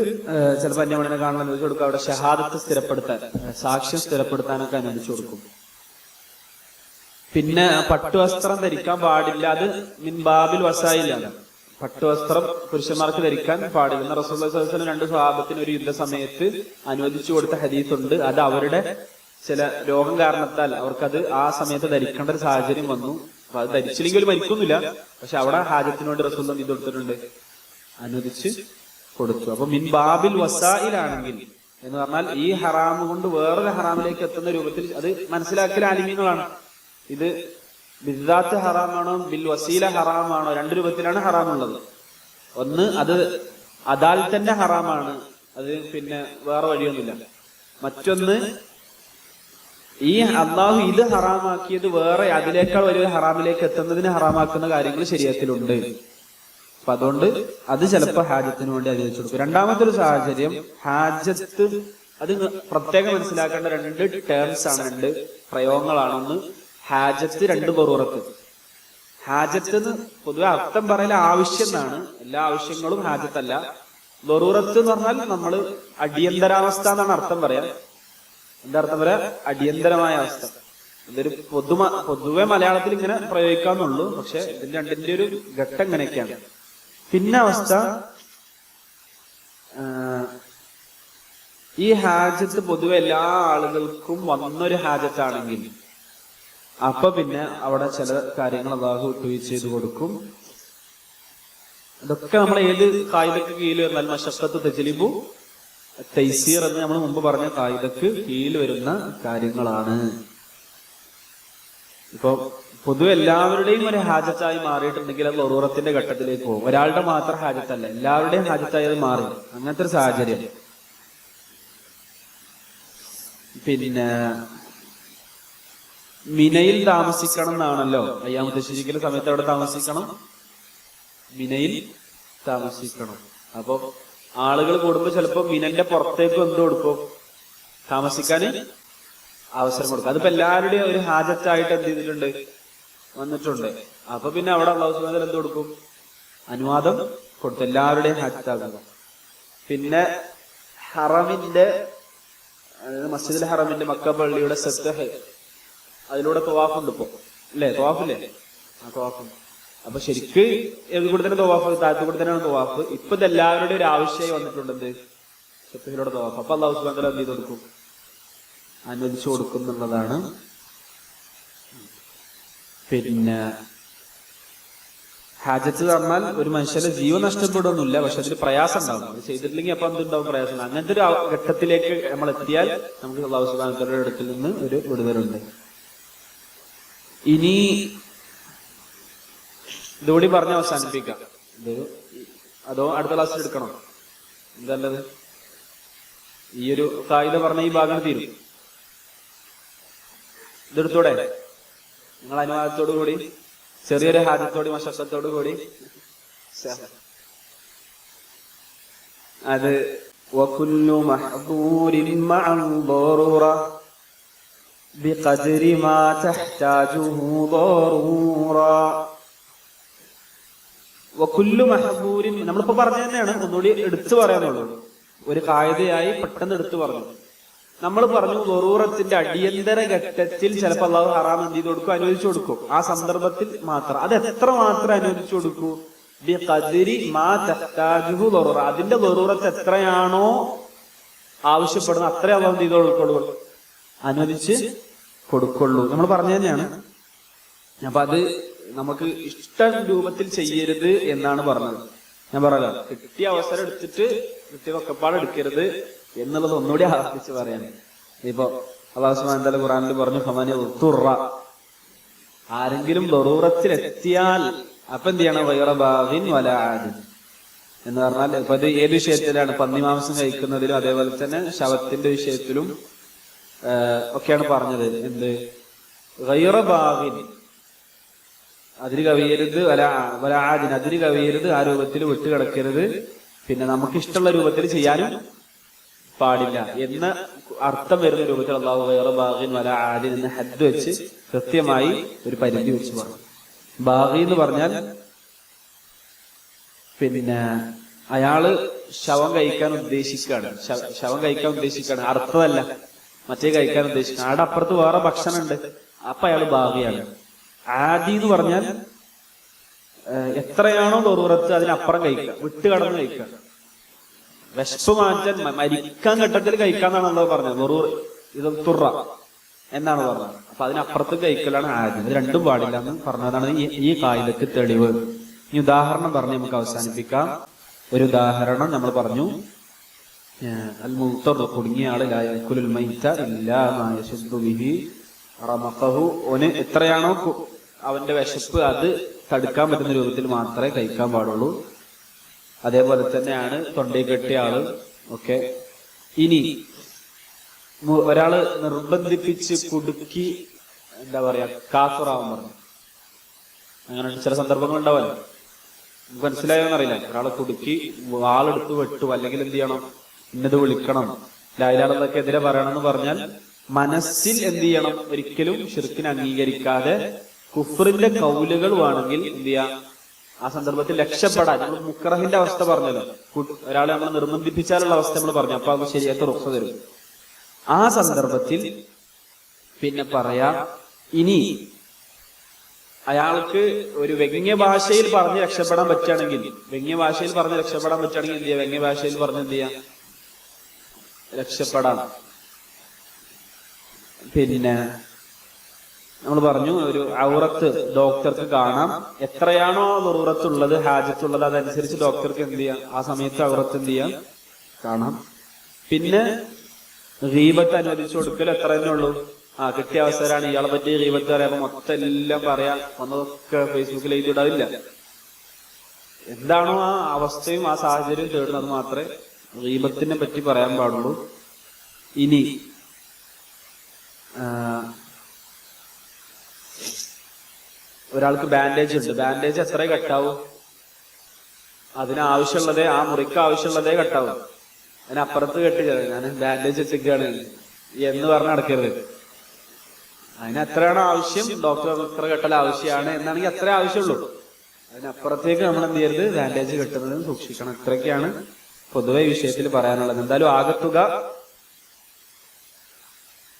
ചിലപ്പോൾ അന്യപെണ്ണിനെ കാണാൻ അനുവദിച്ചു കൊടുക്കും. അവിടെ ഷഹാദത്ത് സ്ഥിരപ്പെടുത്താൻ, സാക്ഷ്യം സ്ഥിരപ്പെടുത്താനൊക്കെ അനുവദിച്ചു കൊടുക്കും. പിന്നെ പട്ടുവസ്ത്രം ധരിക്കാൻ പാടില്ല. അത് മിൻ ബാബിൽ വസായിലാണ്. പട്ടുവസ്ത്രം പുരുഷന്മാർക്ക് ധരിക്കാൻ പാടില്ല. റസൂലുള്ളാഹി സ്വല്ലല്ലാഹു അലൈഹി വസല്ലം രണ്ട് സ്വഹാബത്തിന് ഒരു യുദ്ധ സമയത്ത് അനുവദിച്ചു കൊടുത്ത ഹദീസുണ്ട്. അത് അവരുടെ ചില രോഗം കാരണത്താൽ അവർക്കത് ആ സമയത്ത് ധരിക്കേണ്ട ഒരു സാഹചര്യം വന്നു. അപ്പൊ അത് ധരിച്ചില്ലെങ്കിൽ മരിക്കുന്നില്ല. പക്ഷെ അവിടെ ഹാജത്തിന് വേണ്ടി റസൂലുള്ളാഹി ഇത് കൊടുത്തിട്ടുണ്ട്, അനുവദിച്ച് കൊടുത്തു. അപ്പൊ മിൻ ബാബിൽ വസായിലാണെങ്കിൽ എന്ന് പറഞ്ഞാൽ ഈ ഹറാമ് കൊണ്ട് വേറൊരു ഹറാമിലേക്ക് എത്തുന്ന രൂപത്തിൽ അത് മനസ്സിലാക്കൽ ആലിമീങ്ങളാണ്. ഇത് ബിദ്ദാത്ത് ഹറാമാണോ ബിൽ വസീല ഹറാമാണോ? രണ്ട് രൂപത്തിലാണ് ഹറാമുള്ളത്. ഒന്ന്, അത് അതാൽ തന്നെ ഹറാമാണ്, അത് പിന്നെ വേറെ വഴിയൊന്നുമില്ല. മറ്റൊന്ന്, ഈ അള്ളാഹു ഇത് ഹറാമാക്കിയത് വേറെ അതിനേക്കാൾ വലിയ ഹറാമിലേക്ക് എത്തുന്നതിന് ഹറാമാക്കുന്ന കാര്യങ്ങൾ ശരീഅത്തിലുണ്ട്. അപ്പൊ അതുകൊണ്ട് അത് ചിലപ്പോൾ ഹാജത്തിന് വേണ്ടി അനുവദിച്ചു കൊടുക്കും. രണ്ടാമത്തെ ഒരു സാഹചര്യം ഹാജത്ത്, അത് പ്രത്യേകം മനസ്സിലാക്കേണ്ട രണ്ട് ടേംസ് ആണ്, രണ്ട് പ്രയോഗങ്ങളാണെന്ന്. ഹാജത്ത്, രണ്ട് ബറൂറത്ത്. ഹാജത്ത് എന്ന് പൊതുവെ അർത്ഥം പറയല ആവശ്യം എന്നാണ്, എല്ലാ ആവശ്യങ്ങളും ഹാജത്തല്ല. ബറൂറത്ത് എന്ന് പറഞ്ഞാൽ നമ്മൾ അടിയന്തരാവസ്ഥ എന്നാണ് അർത്ഥം പറയാ. എന്താ അർത്ഥം പറയാ? അടിയന്തരമായ അവസ്ഥ. ഇതൊരു പൊതുവെ മലയാളത്തിൽ ഇങ്ങനെ പ്രയോഗിക്കാന്നുള്ളൂ, പക്ഷെ ഇതിന്റെ രണ്ടിന്റെ ഒരു ഘട്ടം ഇങ്ങനെയൊക്കെയാണ്. പിന്നെ അവസ്ഥ, ഈ ഹാജത്ത് പൊതുവെ എല്ലാ ആളുകൾക്കും വന്നൊരു ഹാജത്താണെങ്കിൽ അപ്പൊ പിന്നെ അവിടെ ചില കാര്യങ്ങൾ അല്ലാഹു വിട്ടുവീഴ്ച ചെയ്ത് കൊടുക്കും. ഇതൊക്കെ നമ്മൾ ഏത് കായികക്ക് കീഴിൽ വന്നാൽ മശഖത്ത് തജ്ലിബു തൈസീർ എന്ന് നമ്മൾ മുമ്പ് പറഞ്ഞ കായികക്ക് കീഴിൽ വരുന്ന കാര്യങ്ങളാണ്. ഇപ്പൊ പൊതുവെ എല്ലാവരുടെയും ഒരു ഹാജത്തായി മാറിയിട്ടുണ്ടെങ്കിൽ അത് ബറൂറത്തിന്റെ ഘട്ടത്തിലേക്ക് പോകും. ഒരാളുടെ മാത്രം ഹാജത്തല്ല, എല്ലാവരുടെയും ഹാജത്തായി അത് മാറി. അങ്ങനത്തെ ഒരു സാഹചര്യം. പിന്നെ മിനയിൽ താമസിക്കണം എന്നാണല്ലോ, അയ്യാമത്തെ ശരിക്കൽ സമയത്ത് അവിടെ താമസിക്കണം, മിനയിൽ താമസിക്കണം. അപ്പൊ ആളുകൾ കൂടുമ്പോ ചിലപ്പോ മിനന്റെ പുറത്തേക്ക് എന്ത് കൊടുക്കും? താമസിക്കാന് അവസരം കൊടുക്കും. അതിപ്പോ എല്ലാവരുടെയും ഒരു ഹാജത്തായിട്ട് എന്ത് ചെയ്തിട്ടുണ്ട്? വന്നിട്ടുണ്ട്. അപ്പൊ പിന്നെ അവിടെ അല്ലാഹു സുബ്ഹാനഹു വ തആല എന്ത് കൊടുക്കും? അനുവാദം കൊടുത്തു, എല്ലാവരുടെയും ഹാജത്താകുന്നു. പിന്നെ ഹറമിന്റെ, അതായത് മസ്ജിദുൽ ഹറമിന്റെ, മക്ക പള്ളിയുടെ സത്തഹ്, അതിലൂടെ തവാഫുണ്ട് ഇപ്പൊ, അല്ലേ? തവാഫില്ലേ? ആ തവാഫുണ്ട്. അപ്പൊ ശരിക്ക് ഏത് കൂടെ തന്നെ തവാഫ്, താഴത്തു കൂടെ തന്നെയാണ് തവാഫ്. ഇപ്പൊ ഇത് എല്ലാവരുടെയും ഒരു ആവശ്യമായി വന്നിട്ടുണ്ട്, എന്ത്? സത്തഹിലൂടെ തവാഫ്. അപ്പൊ അല്ലാഹു സുബ്ഹാനഹു വ തആല എന്ത് ചെയ്ത് കൊടുക്കും? അനുവദിച്ചു കൊടുക്കും എന്നുള്ളതാണ്. പിന്നെ ഹാജത്ത് പറഞ്ഞാൽ ഒരു മനുഷ്യന്റെ ജീവൻ നഷ്ടപ്പെടുന്നില്ല, പക്ഷെ അതിൽ പ്രയാസം ഉണ്ടാവും. അത് ചെയ്തിട്ടില്ലെങ്കിൽ അപ്പൊ എന്തുണ്ടാവും? പ്രയാസം. അങ്ങനത്തെ ഒരു ഘട്ടത്തിലേക്ക് നമ്മൾ എത്തിയാൽ നമുക്ക് അല്ലാഹു സുബ്ഹാനഹു വ തആലയുടെ അടുത്തിൽ നിന്ന് ഒരു വിടുതലുണ്ട്. ഇനി ഇതുകൂടി പറഞ്ഞ് അവസാനിപ്പിക്കാം. അതോ അടുത്ത ക്ലാസ്സിൽ എടുക്കണം? എന്തല്ലത്? ഈ ഒരു കായിക പറഞ്ഞ ഈ ഭാഗം തീരും. ഇതെടുത്തൂടെ? നിങ്ങൾ അനുവാദത്തോടു കൂടി, ചെറിയൊരു ഹാജത്തോടി മശഖത്തോടു കൂടി. അത് വകുല്ലു മഹ്ദൂരിൻ മഅൽ ദറൂറ ബിഖദ്രി മാ തഹ്താജുഹു ദറൂറ. വകുല്ലു മഹ്ദൂരിൻ നമ്മളിപ്പോ പറഞ്ഞു തന്നെയാണ്, ഒന്നുകൂടി എടുത്തു പറയാനുള്ളൂ. ഒരു കായികയായി പെട്ടെന്ന് എടുത്തു പറഞ്ഞു. നമ്മൾ പറഞ്ഞു ദറൂറത്തിന്റെ അടിയന്തര ഘട്ടത്തിൽ ചിലപ്പോൾ അല്ലാഹു ഹറാം എന്ത് ചെയ്ത് കൊടുക്കും? അനുവദിച്ചു കൊടുക്കും. ആ സന്ദർഭത്തിൽ മാത്രം. അത് എത്ര മാത്രം അനുവദിച്ചു കൊടുക്കൂ? ബിഖദ്രി മാ തഹ്താജുഹു ദറൂറ. അതിന്റെ ദറൂറത്ത് എത്രയാണോ ആവശ്യപ്പെടുന്നത് അത്രേ അല്ലാഹു എന്ത് ചെയ്ത് കൊടുക്കുള്ളൂ? അനുവദിച്ച് കൊടുക്കുള്ളൂ. നമ്മൾ പറഞ്ഞു തന്നെയാണ്. അപ്പൊ അത് നമുക്ക് ഇഷ്ട രൂപത്തിൽ ചെയ്യരുത് എന്നാണ് പറഞ്ഞത്. ഞാൻ പറയാലോ, കിട്ടിയ അവസരം എടുത്തിട്ട് കിട്ടിയ ഒക്കെപ്പാട് എടുക്കരുത് എന്നുള്ളത് ഒന്നുകൂടി ആവർത്തിച്ച് പറയാൻ. ഇപ്പൊ അല്ലാഹു സുബ്ഹാനഹു വ തആല ഖുർആനിൽ പറഞ്ഞു, ഫമൻ ഉത്തുറ, ആരെങ്കിലും ദറൂറത്തിലെത്തിയാൽ അപ്പൊ എന്ത് ചെയ്യണം? ഗൈറ ബാഗിൻ വലാ ആദിൻ എന്ന് പറഞ്ഞാൽ ഇപ്പൊ ഇത് ഏത് വിഷയത്തിലാണ്? പന്നിമാംസം കഴിക്കുന്നതിലും അതേപോലെ തന്നെ ശവത്തിന്റെ വിഷയത്തിലും ഒക്കെയാണ് പറഞ്ഞത്. എന്ത്? ഗൈറ ബാഗിൻ, അതിര് കവിയരുത്, വലാ ആദിൻ, അതിര് കവിയരുത്, ആ രൂപത്തിൽ വിട്ടുകിടക്കരുത്, പിന്നെ നമുക്ക് ഇഷ്ടമുള്ള രൂപത്തിൽ ചെയ്യാനും പാടില്ല എന്ന അർത്ഥം വരുന്ന രൂപത്തിൽ അല്ലാഹു ഗൈറ ബാഗിൻ വലാ ആദിൻ എന്ന ഹദ് വെച്ച് കൃത്യമായി ഒരു പരിധി വെച്ച് പറഞ്ഞു. ബാഗി എന്ന് പറഞ്ഞാൽ പിന്നെ അയാള് ശവം കഴിക്കാൻ ഉദ്ദേശിക്കുകയാണ്, അർത്ഥമല്ല, മറ്റേ കഴിക്കാൻ ഉദ്ദേശിക്കുകയാണ്. ആടെ അപ്പുറത്ത് വേറെ ഭക്ഷണം ഉണ്ട്, അപ്പൊ അയാൾ ബാഗിയാണ്. ആദി എന്ന് പറഞ്ഞാൽ എത്രയാണോ ദറൂറത്ത് അതിനപ്പുറം കഴിക്കുക, വിട്ടുകടന്ന് കഴിക്കുക. വിശപ്പ് മാറ്റാൻ മരിക്കാൻ ഘട്ടത്തിൽ കഴിക്കാന്നാണല്ലോ പറഞ്ഞത്. ദറൂർ ഇത് തുറ എന്നാണ് പറഞ്ഞത്. അപ്പൊ അതിനപ്പുറത്ത് കഴിക്കലാണ് ആദ്യം. ഇത് രണ്ടും പാടില്ല എന്ന് പറഞ്ഞതാണ് ഈ കായികക്ക് തെളിവ്. ഈ ഉദാഹരണം പറഞ്ഞ് നമുക്ക് അവസാനിപ്പിക്കാം. ഒരു ഉദാഹരണം നമ്മൾ പറഞ്ഞു, അൽ മുത്തർ, കുടുങ്ങിയ ആള് ലാ യഅകുലുൽ മൈത ഇല്ലാ മാ യശുദ്ദു ബിഹി റമഖഹു, ഓന് എത്രയാണോ അവന്റെ വിശപ്പ് അത് തടുക്കാൻ പറ്റുന്ന രൂപത്തിൽ മാത്രമേ കഴിക്കാൻ പാടുള്ളൂ. അതേപോലെ തന്നെയാണ് തൊണ്ടയിൽ കെട്ടിയ ആള് ഒക്കെ. ഇനി ഒരാള് നിർബന്ധിപ്പിച്ച് കുടുക്കി എന്താ പറയാ കാഫിറാവാൻ പറഞ്ഞു. അങ്ങനെ ചില സന്ദർഭങ്ങൾ ഉണ്ടാവല്ലോ, മനസ്സിലായോന്നറിയില്ല. ഒരാളെ കുടുക്കി വാളെടുത്ത് വെട്ടു, അല്ലെങ്കിൽ എന്ത് ചെയ്യണം, ഇന്നത് വിളിക്കണം, ലാ ഇലാഹ ഇല്ലല്ലാഹ്ക്ക് എതിരെ പറയണമെന്ന് പറഞ്ഞാൽ മനസ്സിൽ എന്ത് ചെയ്യണം, ഒരിക്കലും ശിർക്കിനെ അംഗീകരിക്കാതെ കുഫ്റിന്റെ കൗലുകൾ വേണമെങ്കിൽ എന്ത് ചെയ്യാം, ആ സന്ദർഭത്തിൽ രക്ഷപ്പെടാൻ. നമ്മൾ മുക്റഹിന്റെ അവസ്ഥ പറഞ്ഞല്ലോ, ഒരാളെ നമ്മൾ നിർബന്ധിപ്പിച്ചാലുള്ള അവസ്ഥ നമ്മൾ പറഞ്ഞു. അപ്പൊ അത് ശരിയായിട്ട് റുഖ്സ തരും. ആ സന്ദർഭത്തിൽ പിന്നെ പറയാ, ഇനി അയാൾക്ക് ഒരു വ്യംഗ്യ ഭാഷയിൽ പറഞ്ഞ് രക്ഷപ്പെടാൻ പറ്റുകയാണെങ്കിൽ, എന്ത് ചെയ്യാം, വ്യംഗ്യ ഭാഷയിൽ പറഞ്ഞ് എന്ത് ചെയ്യാം, രക്ഷപ്പെടാം. പിന്നെ നമ്മൾ പറഞ്ഞു, ഒരു ഔറത്ത് ഡോക്ടർക്ക് കാണാം, എത്രയാണോ ദുറൂറത്തുള്ളത്, ഹാജത്തുള്ളത്, അതനുസരിച്ച് ഡോക്ടർക്ക് എന്ത് ചെയ്യാം, ആ സമയത്ത് ഔറത്ത് എന്ത് ചെയ്യാം, കാണാം. പിന്നെ ഗീബത്ത് അനുവദിച്ചു കൊടുക്കൽ എത്ര തന്നെ ഉള്ളൂ. കിട്ടിയ അവസരമാണ് ഇയാളെ പറ്റി ഗീബത്ത് പറയാം, മൊത്തം എല്ലാം പറയാം, വന്നതൊക്കെ ഫേസ്ബുക്കിൽ എഴുതിയിടാവില്ല. എന്താണോ ആ അവസ്ഥയും ആ സാഹചര്യം തേടുന്നത് മാത്രമേ ഗീബത്തിനെ പറ്റി പറയാൻ പാടുള്ളൂ. ഇനി ഒരാൾക്ക് ബാൻഡേജ് ഉണ്ട്, ബാൻഡേജ് എത്ര കെട്ടാവും, അതിനാവശ്യമുള്ളതേ, ആ മുറിക്ക് ആവശ്യമുള്ളതേ കെട്ടാവും. അതിനപ്പുറത്ത് കെട്ടുക, ഞാൻ ബാൻഡേജ് ഇട്ടിരിക്കുകയാണ് എന്ന് പറഞ്ഞ് നടക്കരുത്. അതിന് എത്രയാണോ ആവശ്യം, ഡോക്ടർ എത്ര കെട്ടൽ ആവശ്യമാണ് എന്നാണെങ്കിൽ അത്രേ ആവശ്യമുള്ളൂ. അതിനപ്പുറത്തേക്ക് നമ്മൾ എന്ത് ചെയ്യരുത്, ബാൻഡേജ് കെട്ടുന്നതും സൂക്ഷിക്കണം. ഇത്രയൊക്കെയാണ് പൊതുവെ ഈ വിഷയത്തിൽ പറയാനുള്ളത്. എന്തായാലും ആകത്തുക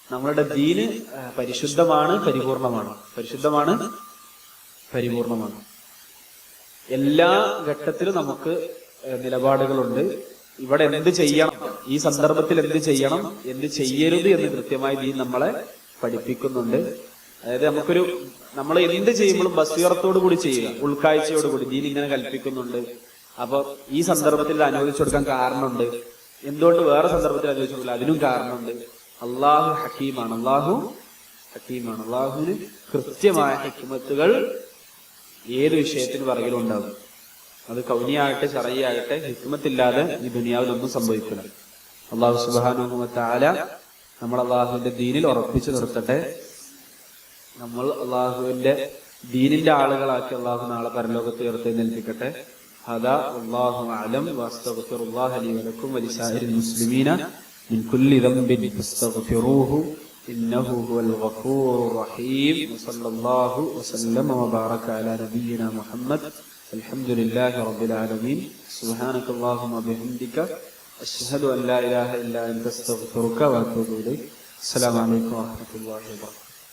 നമ്മളുടെ ദീന് പരിശുദ്ധമാണ്, പരിപൂർണമാണ്. എല്ലാ ഘട്ടത്തിലും നമുക്ക് നിലപാടുകളുണ്ട്. ഇവിടെ എന്ത് ചെയ്യണം, ഈ സന്ദർഭത്തിൽ എന്ത് ചെയ്യണം, എന്ത് ചെയ്യരുത് എന്ന് കൃത്യമായി ദീൻ നമ്മളെ പഠിപ്പിക്കുന്നുണ്ട്. അതായത് നമ്മൾ എന്ത് ചെയ്യുമ്പോഴും ബസീറത്തോടു കൂടി ചെയ്യുക, ഉൾക്കാഴ്ചയോടുകൂടി. ദീൻ ഇങ്ങനെ കൽപ്പിക്കുന്നുണ്ട്, അപ്പൊ ഈ സന്ദർഭത്തിൽ ഇത് അനുവദിച്ചു കൊടുക്കാൻ കാരണമുണ്ട്, എന്തുകൊണ്ട് വേറെ സന്ദർഭത്തിൽ അനുവദിച്ചു കൊടുക്കില്ല, അതിനും കാരണമുണ്ട്. അള്ളാഹു ഹക്കീമാണ്, അള്ളാഹുവിന് കൃത്യമായ ഹിക്മത്തുകൾ ഏത് വിഷയത്തിന് പിറകിലും ഉണ്ടാകും. അത് കൗനിയാകട്ടെ ശറഈയാകട്ടെ, ഹിക്മത്തില്ലാതെ ഈ ദുനിയാവിലൊന്നും സംഭവിക്കില്ല. അള്ളാഹു സുബ്ഹാനഹു വ തആല നമ്മൾ അള്ളാഹുവിന്റെ ദീനിൽ ഉറപ്പിച്ചു നിർത്തട്ടെ. നമ്മൾ അള്ളാഹുവിന്റെ ദീനിന്റെ ആളുകളാക്കി അള്ളാഹു നാളെ പരലോകത്ത് ഉയർത്തെഴുന്നേൽപ്പിക്കട്ടെ. ഹദാ വല്ലാഹു അഅലം വഅസ്തഗ്ഫിറുല്ലാഹ ലി വലക്കും വലിസായിരിൽ മുസ്ലിമീന മിൻ കുല്ലി ദംബിൻ ഫസ്തഗ്ഫിറൂഹു ഇന്നഹു ഹുവൽ ഗഫൂറുർ റഹീം. വസല്ലല്ലാഹു വസല്ലമ വബാറക അലാ നബിയിനാ മുഹമ്മദ്. അൽഹംദുലില്ലാഹി റബ്ബിൽ ആലമീൻ. സുബ്ഹാനകല്ലാഹുമ്മ വബിഹംദിക അശ്ഹദു അൻ ലാ ഇലാഹ ഇല്ലാ അൻത അസ്തഗ്ഫിറുക വഅതൂബു ഇലൈക്. അസ്സലാമു അലൈക്കും വറഹ്മത്തുള്ളാഹി വബറകാതുഹു.